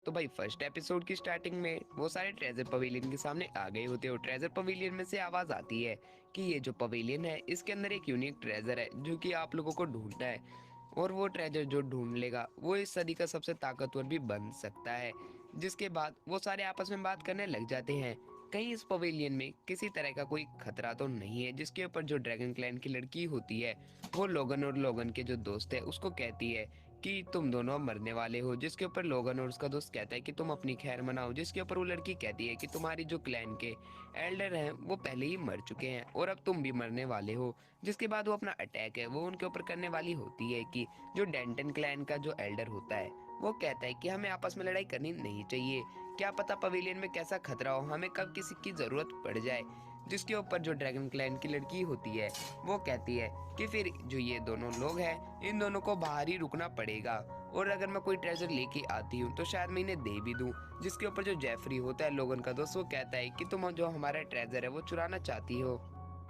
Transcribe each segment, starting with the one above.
तो भाई first episode की स्टार्टिंग में वो सारे ट्रेजर पवेलियन के सामने आ गए होते हैं और ट्रेजर पवेलियन में से आवाज आती है कि ये जो पवेलियन है इसके अंदर एक यूनिक ट्रेजर है जो कि आप लोगों को ढूंढना है। और वो ट्रेजर जो ढूंढ लेगा वो इस सदी का सबसे ताकतवर भी बन सकता है। जिसके बाद वो सारे आपस में बात करने लग जाते हैं। कहीं इस पवेलियन में किसी तरह का कोई खतरा तो नहीं है। जिसके ऊपर जो ड्रैगन क्लैन की लड़की होती है वो लोगन और लोगन के जो दोस्त है उसको कहती है कि तुम दोनों मरने वाले हो। जिसके ऊपर लोगन और उसका दोस्त कहता है कि तुम अपनी खैर मनाओ। जिसके ऊपर वो लड़की कहती है कि तुम्हारी जो क्लैन के एल्डर हैं वो पहले ही मर चुके हैं और अब तुम भी मरने वाले हो। जिसके बाद वो अपना अटैक है वो उनके ऊपर करने वाली होती है कि जो डेंटन क्लैन का जो एल्डर होता है वो कहता है कि हमें आपस में लड़ाई करनी नहीं चाहिए। क्या पता पवेलियन में कैसा खतरा हो, हमें कब किसी की जरूरत पड़ जाए। जिसके ऊपर जो ड्रैगन क्लैन की लड़की होती है वो कहती है कि फिर जो ये दोनों लोग हैं इन दोनों को बाहर ही रुकना पड़ेगा और अगर मैं कोई ट्रेजर लेके आती हूँ तो शायद मैं इन्हें दे भी दूँ। जिसके ऊपर जो जेफरी होता है लोगन का दोस्त वो कहता है कि तुम जो हमारा ट्रेजर है वो चुराना चाहती हो।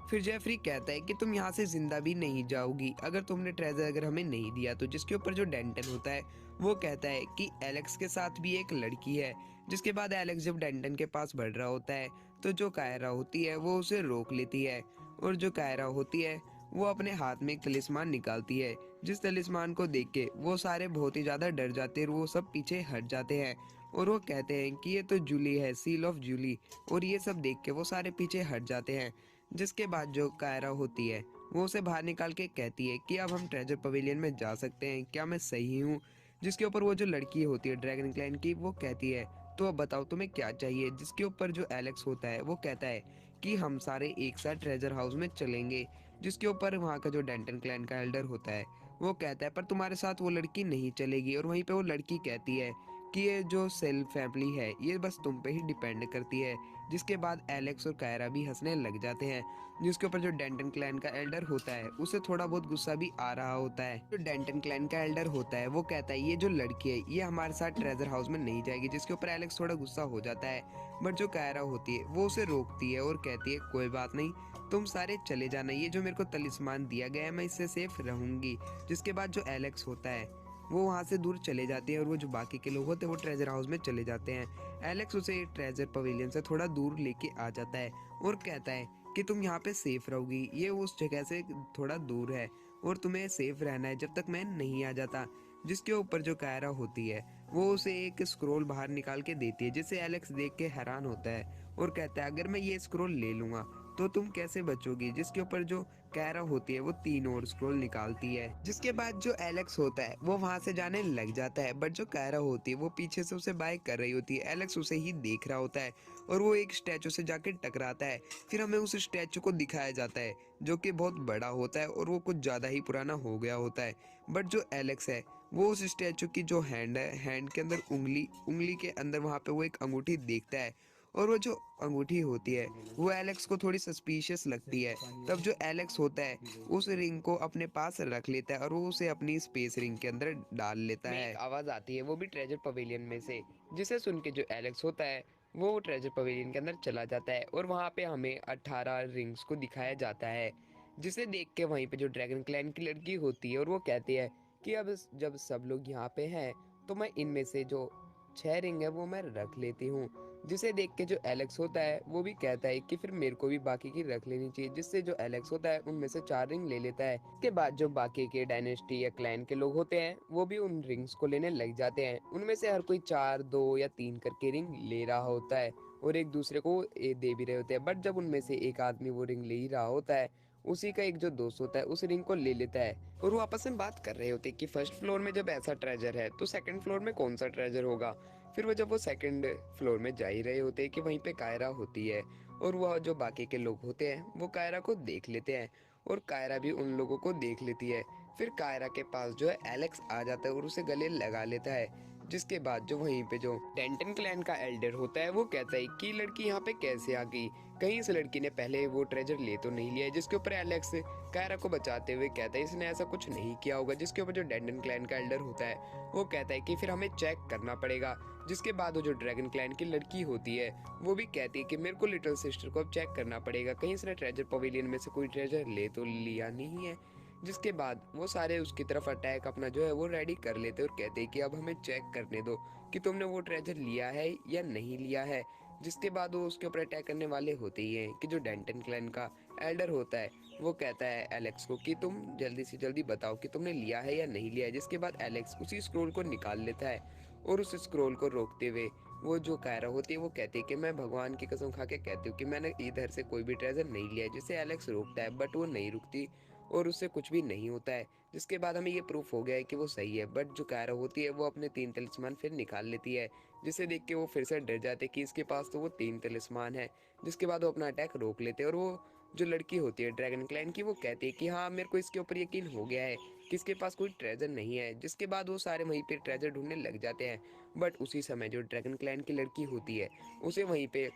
फिर जेफरी कहता है कि तुम यहाँ से जिंदा भी नहीं जाओगी अगर तुमने ट्रेजर अगर हमें नहीं दिया तो। जिसके ऊपर जो डेंटन होता है वो कहता है कि एलेक्स के साथ भी एक लड़की है। जिसके बाद एलेक्स जब डेंटन के पास बढ़ रहा होता है तो जो कायरा होती है वो उसे रोक लेती है और जो कायरा होती है वो अपने हाथ में एक तलिस्मान निकालती है। जिस तलिस्मान को देख के वो सारे बहुत ही ज्यादा डर जाते हैं और वो सब पीछे हट जाते हैं और वो कहते हैं कि ये तो जूली है, सील ऑफ जूली। और ये सब देख के वो सारे पीछे हट जाते हैं। जिसके बाद जो कायरा होती है वो उसे बाहर निकाल के कहती है कि अब हम ट्रेजर पवेलियन में जा सकते हैं, क्या मैं सही हूँ। जिसके ऊपर वो जो लड़की होती है ड्रैगन क्लैन की वो कहती है तो अब बताओ तुम्हें क्या चाहिए। जिसके ऊपर जो एलेक्स होता है वो कहता है कि हम सारे एक साथ ट्रेजर हाउस में चलेंगे। जिसके ऊपर वहाँ का जो डेंटन क्लैन का एल्डर होता है वो कहता है पर तुम्हारे साथ वो लड़की नहीं चलेगी। और वहीं पे वो लड़की कहती है कि ये जो सेल फैमिली है ये बस तुम पे ही डिपेंड करती है। जिसके बाद एलेक्स और कायरा भी हंसने लग जाते हैं। जिसके ऊपर जो डेंटन क्लैन का एल्डर होता है उसे थोड़ा बहुत गुस्सा भी आ रहा होता है। जो डेंटन क्लैन का एल्डर होता है वो कहता है ये जो लड़की है ये हमारे साथ ट्रेजर हाउस में नहीं जाएगी। जिसके ऊपर एलेक्स थोड़ा गुस्सा हो जाता है बट जो कायरा होती है वो उसे रोकती है और कहती है कोई बात नहीं, तुम सारे चले जाना, ये जो मेरे को तलिस्मान दिया गया है मैं इससे सेफ रहूंगी। जिसके बाद जो एलेक्स होता है वो वहाँ से दूर चले जाते हैं और वो जो बाकी के लोग होते हैं वो ट्रेजर हाउस में चले जाते हैं। एलेक्स उसे ट्रेजर पवेलियन से थोड़ा दूर लेके आ जाता है और कहता है कि तुम यहाँ पे सेफ रहोगी, ये उस जगह से थोड़ा दूर है और तुम्हें सेफ रहना है जब तक मैं नहीं आ जाता। जिसके ऊपर जो कायरा होती है वो उसे एक स्क्रोल बाहर निकाल के देती है जिसे एलेक्स देख के हैरान होता है और कहता है अगर मैं ये स्क्रोल ले लूंगा तो तुम कैसे बचोगी। जिसके ऊपर जो कायरा होती है वो 3 और स्क्रोल निकालती है। जिसके बाद जो एलेक्स होता है वो वहां से जाने लग जाता है बट जो कायरा होती है वो पीछे से उसे बाय कर रही होती है। एलेक्स उसे ही देख रहा होता है और वो एक स्टैचू से जाके टकराता है। फिर हमें उस स्टैचू को दिखाया जाता है जो कि बहुत बड़ा होता है और वो कुछ ज्यादा ही पुराना हो गया होता है। बट जो एलेक्स है वो उस स्टैचू की जो हैंड है, हैंड के अंदर उंगली, उंगली के अंदर वहां पे वो एक अंगूठी देखता है और वो जो अंगूठी होती है वो एलेक्स को थोड़ी सस्पिशियस लगती है। तब जो एलेक्स होता है उस रिंग को अपने पास रख लेता है और वो उसे अपनी स्पेस रिंग के अंदर डाल लेता है। एक आवाज आती है वो भी ट्रेजर पवेलियन में से, जिसे सुन के जो एलेक्स होता है वो ट्रेजर पवेलियन के अंदर चला जाता है और वहाँ पे हमें 18 रिंग्स को दिखाया जाता है। जिसे देख के वहीं पे जो ड्रैगन क्लैन की लड़की होती है और वो कहती है कि अब जब सब लोग यहाँ पे हैं तो मैं इनमें से जो 6 रिंग है वो मैं रख लेती हूँ। जिसे देख के जो एलेक्स होता है वो भी कहता है कि फिर मेरे को भी बाकी की रख लेनी चाहिए। जिससे जो एलेक्स होता है उनमें से 4 रिंग ले लेता है। इसके बाद जो बाकी के डायनेस्टी या क्लैन के लोग होते हैं वो भी उन रिंग्स को लेने लग जाते हैं। उनमें से हर कोई 4, 2 या 3 करके रिंग ले रहा होता है और एक दूसरे को दे भी रहे होते हैं। बट जब उनमें से एक आदमी वो रिंग ले ही रहा होता है उसी का एक जो दोस्त होता है उस रिंग को ले लेता है और वो आपस में बात कर रहे होते हैं कि फर्स्ट फ्लोर में जब ऐसा ट्रेजर है तो सेकंड फ्लोर में कौन सा ट्रेजर होगा। फिर वो जब वो सेकंड फ्लोर में जा ही रहे होते हैं कि वहीं पे कायरा होती है और वह जो बाकी के लोग होते हैं वो कायरा को देख लेते हैं और कायरा भी उन लोगों को देख लेती है। फिर कायरा के पास जो है एलेक्स आ जाता है और उसे गले लगा लेता है। जिसके बाद जो वहीं पे जो डेंटन क्लैन का एल्डर होता है वो कहता है कि लड़की यहाँ पे कैसे आ गई, कहीं इस लड़की ने पहले वो ट्रेजर ले तो नहीं लिया है। जिसके ऊपर एलेक्स कायरा को बचाते हुए कहता है इसने ऐसा कुछ नहीं किया होगा। जिसके ऊपर जो डेंटन क्लैन का एल्डर होता है वो कहता है कि फिर हमें चेक करना पड़ेगा। जिसके बाद वो जो ड्रैगन क्लैन की लड़की होती है वो भी कहती है कि मेरे को लिटिल सिस्टर को अब चेक करना पड़ेगा, कहीं इसने ट्रेजर पवेलियन में से कोई ट्रेजर ले तो लिया नहीं है। जिसके बाद वो सारे उसकी तरफ अटैक अपना जो है वो रेडी कर लेते और कहते हैं कि अब हमें चेक करने दो। कि तुमने वो ट्रेजर लिया है या नहीं लिया है। जिसके बाद वो उसके ऊपर अटैक करने वाले होते ही हैं कि जो डेंटन क्लैन का एल्डर होता है वो कहता है एलेक्स को कि तुम जल्दी से जल्दी बताओ कि तुमने लिया है या नहीं लिया है। जिसके बाद एलेक्स उसी स्क्रोल को निकाल लेता है और उस स्क्रोल को रोकते हुए वो जो कायरा होती है वो कहती है कि मैं भगवान की कसम खा के कहती हूँ कि मैंने इधर से कोई भी ट्रेजर नहीं लिया है। जिसे एलेक्स रोकता है बट वो नहीं रुकती और उससे कुछ भी नहीं होता है। जिसके बाद हमें ये प्रूफ हो गया है कि वो सही है। बट जो कायरा होती है वो अपने 3 तलिस्मान फिर निकाल लेती है, जिसे देख के वो फिर से डर जाते हैं कि इसके पास तो वो 3 तलिस्मान है। जिसके बाद वो अपना अटैक रोक लेते हैं और वो जो लड़की होती है ड्रैगन क्लैन की वो कहती है कि हाँ मेरे को इसके ऊपर यकीन हो गया है कि इसके पास कोई ट्रेजर नहीं है। जिसके बाद वो सारे वहीं पे ट्रेजर ढूंढने लग जाते हैं। बट उसी समय जो ड्रैगन क्लैन की लड़की होती है उसे वहीं पे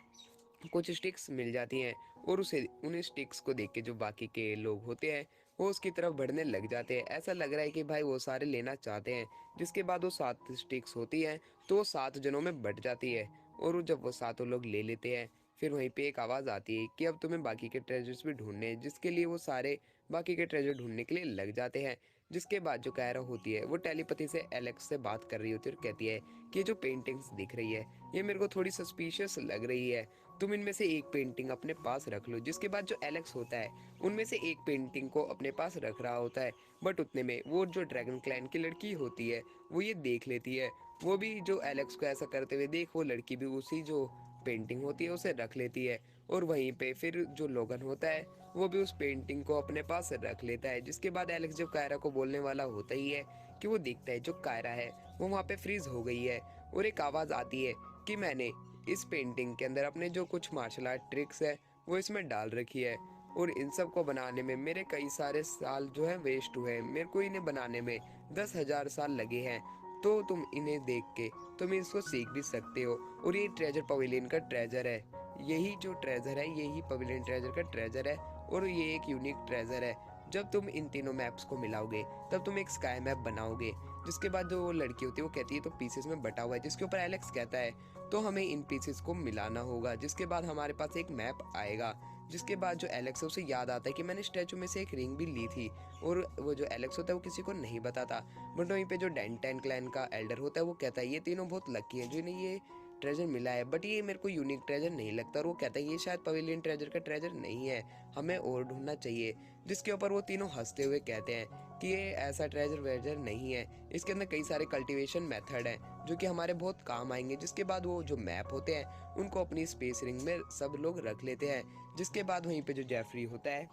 कुछ स्टिक्स मिल जाती हैं और उसे उन स्टिक्स को देख के जो बाकी के लोग होते हैं वो उसकी तरफ बढ़ने लग जाते हैं। ऐसा लग रहा है कि भाई वो सारे लेना चाहते हैं। जिसके बाद वो 7 स्टिक्स होती हैं तो वो 7 जनों में बट जाती है और वो जब वो सातों लोग ले लेते हैं फिर वहीं पे एक आवाज़ आती है कि अब तुम्हें बाकी के ट्रेजर्स भी ढूंढने हैं। जिसके लिए वो सारे बाकी के ट्रेजर ढूंढने के लिए लग जाते हैं। जिसके बाद जो कायरा होती है वो टेलीपैथी से एलेक्स से बात कर रही होती है और कहती है कि ये जो पेंटिंग्स दिख रही है ये मेरे को थोड़ी सस्पिशियस लग रही है, तुम इनमें से एक पेंटिंग अपने पास रख लो। जिसके बाद जो एलेक्स होता है उनमें से एक पेंटिंग को अपने पास रख रहा होता है। बट उतने में वो जो ड्रैगन क्लैन की लड़की होती है वो ये देख लेती है। वो भी जो एलेक्स को ऐसा करते हुए देख वो लड़की भी उसी जो पेंटिंग होती है उसे रख लेती है। और वहीं पे फिर जो लोगन होता है वो भी उस पेंटिंग को अपने पास रख लेता है। जिसके बाद एलेक्स जब कायरा को बोलने वाला होता ही है कि वो देखता है जो कायरा है वो वहाँ पे फ्रीज हो गई है और एक आवाज़ आती है कि मैंने इस पेंटिंग के अंदर अपने जो कुछ मार्शल आर्ट ट्रिक्स है वो इसमें डाल रखी है और इन सब को बनाने में मेरे कई सारे साल जो है वेस्ट हुए हैं। मेरे को इन्हें बनाने में 10,000 साल लगे हैं। तो तुम इन्हें देख के तुम इसको सीख भी सकते हो। और ये ट्रेजर पवेलियन का ट्रेजर है, यही जो ट्रेजर है यही पवेलियन ट्रेजर का ट्रेजर है और ये एक यूनिक ट्रेजर है। जब तुम इन तीनों मैप्स को मिलाओगे तब तुम एक स्काई मैप बनाओगे। जिसके बाद जो वो लड़की होती है वो कहती है तो पीसेस में बटा हुआ है। जिसके ऊपर एलेक्स कहता है तो हमें इन पीसेस को मिलाना होगा। जिसके बाद हमारे पास एक मैप आएगा। जिसके बाद जो एलेक्स है उसे याद आता है कि मैंने स्टैचू में से एक रिंग भी ली थी और वो जो एलेक्स होता है वो किसी को नहीं बताता। बट वहीं पे जो डेंटन क्लैन का एल्डर होता है वो कहता है ये तीनों बहुत लकी हैं जो इन्हें ये ट्रेजर मिला है, बट ये मेरे को यूनिक ट्रेजर नहीं लगता। और वो कहता है ये शायद पवेलियन ट्रेजर का ट्रेजर नहीं है, हमें और ढूंढना चाहिए। जिसके ऊपर वो तीनों हंसते हुए कहते हैं कि ये ऐसा ट्रेजर वेजर नहीं है, इसके अंदर कई सारे कल्टीवेशन मेथड हैं जो कि हमारे बहुत काम आएंगे। जिसके बाद वो जो मैप होते हैं उनको अपनी स्पेस रिंग में सब लोग रख लेते हैं। जिसके बाद वहीं पे जो जेफरी होता है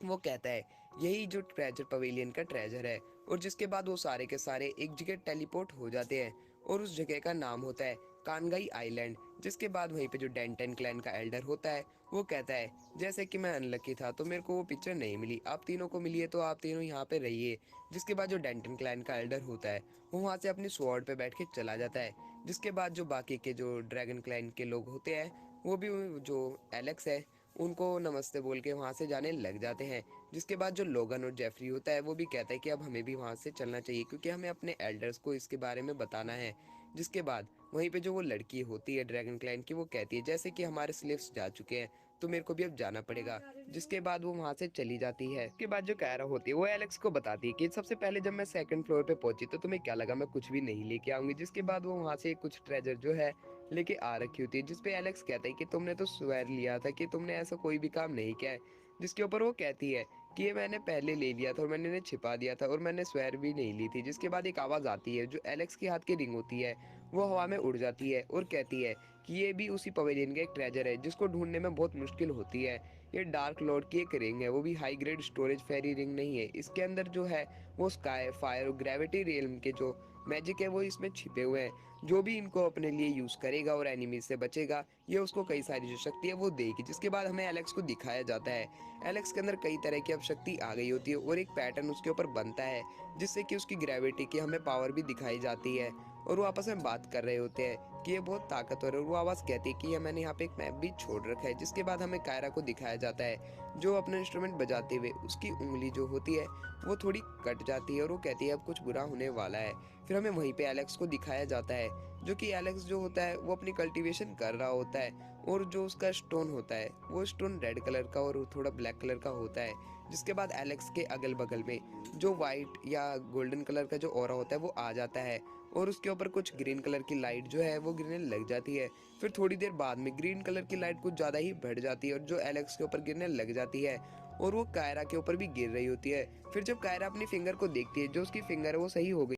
वो कहता है यही जो ट्रेजर पवेलियन का ट्रेजर है। और जिसके बाद वो सारे के सारे एक जगह टेलीपोर्ट हो जाते हैं और उस जगह का नाम होता है कानगाई आइलैंड। जिसके बाद वहीं पे जो डेंटन क्लैन का एल्डर होता है वो कहता है जैसे कि मैं अनलकी था तो मेरे को वो पिक्चर नहीं मिली, आप तीनों को मिली है तो आप तीनों यहाँ पे रहिए। जिसके बाद जो डेंटन क्लैन का एल्डर होता है वो वहाँ से अपनी स्वॉर्ड पे बैठ के चला जाता है। जिसके बाद जो बाकी के जो ड्रैगन क्लैन के लोग होते हैं वो भी जो एलेक्स है उनको नमस्ते बोल के वहाँ से जाने लग जाते हैं। जिसके बाद जो लोगन और जेफरी होता है वो भी कहता है कि अब हमें भी वहाँ से चलना चाहिए क्योंकि हमें अपने एल्डर्स को इसके बारे में बताना है। जिसके बाद वहीं पे जो वो लड़की होती है ड्रैगन क्लैन की वो कहती है जैसे कि हमारे स्लेव्स जा चुके हैं तो मेरे को भी अब जाना पड़ेगा। जिसके बाद वो वहाँ से चली जाती है। उसके बाद जो कायरा होती है वो एलेक्स को बताती है कि सबसे पहले जब मैं सेकंड फ्लोर पे पहुंची तो तुम्हें क्या लगा मैं कुछ भी नहीं लेके आऊंगी। जिसके बाद वो वहाँ से कुछ ट्रेजर जो है लेके आ रखी होती है। जिसपे एलेक्स कहता है कि तुमने तो स्वेर लिया था कि तुमने ऐसा कोई भी काम नहीं किया है। जिसके ऊपर वो कहती है कि ये मैंने पहले ले लिया था और मैंने इन्हें छिपा दिया था और मैंने स्वेर भी नहीं ली थी। जिसके बाद एक आवाज़ आती है जो एलेक्स के हाथ की रिंग होती है वो हवा में उड़ जाती है और कहती है कि ये भी उसी पवेलियन का एक ट्रेजर है जिसको ढूंढने में बहुत मुश्किल होती है। ये डार्क लॉर्ड की एक रिंग है, वो भी हाई ग्रेड स्टोरेज फेरी रिंग नहीं है। इसके अंदर जो है वो स्काई फायर और ग्रेविटी रियल्म के जो मैजिक है वो इसमें छिपे हुए हैं। जो भी इनको अपने लिए यूज करेगा और एनिमी से बचेगा ये उसको कई सारी जो शक्ति है वो देगी। जिसके बाद हमें एलेक्स को दिखाया जाता है एलेक्स के अंदर कई तरह की अब शक्ति आ गई होती है और एक पैटर्न उसके ऊपर बनता है जिससे कि उसकी ग्रेविटी की हमें पावर भी दिखाई जाती है। और वो आपस में बात कर रहे होते हैं कि ये बहुत ताकतवर है और वो आवाज़ कहती है कि ये मैंने यहाँ पे एक मैप भी छोड़ रखा है। जिसके बाद हमें कायरा को दिखाया जाता है जो अपना इंस्ट्रूमेंट बजाते हुए उसकी उंगली जो होती है वो थोड़ी कट जाती है और वो कहती है अब कुछ बुरा होने वाला है। फिर हमें वहीं पे एलेक्स को दिखाया जाता है जो कि एलेक्स जो होता है वो अपनी कल्टीवेशन कर रहा होता है और जो उसका स्टोन होता है वो स्टोन रेड कलर का और थोड़ा ब्लैक कलर का होता है। जिसके बाद एलेक्स के अगल बगल में जो वाइट या गोल्डन कलर का जो ऑरा होता है वो आ जाता है और उसके ऊपर कुछ ग्रीन कलर की लाइट जो है वो गिरने लग जाती है। फिर थोड़ी देर बाद में ग्रीन कलर की लाइट कुछ ज़्यादा ही बढ़ जाती है और जो एलेक्स के ऊपर गिरने लग जाती है और वो कायरा के ऊपर भी गिर रही होती है। फिर जब कायरा अपनी फिंगर को देखती है, जो उसकी फिंगर है वो सही हो गई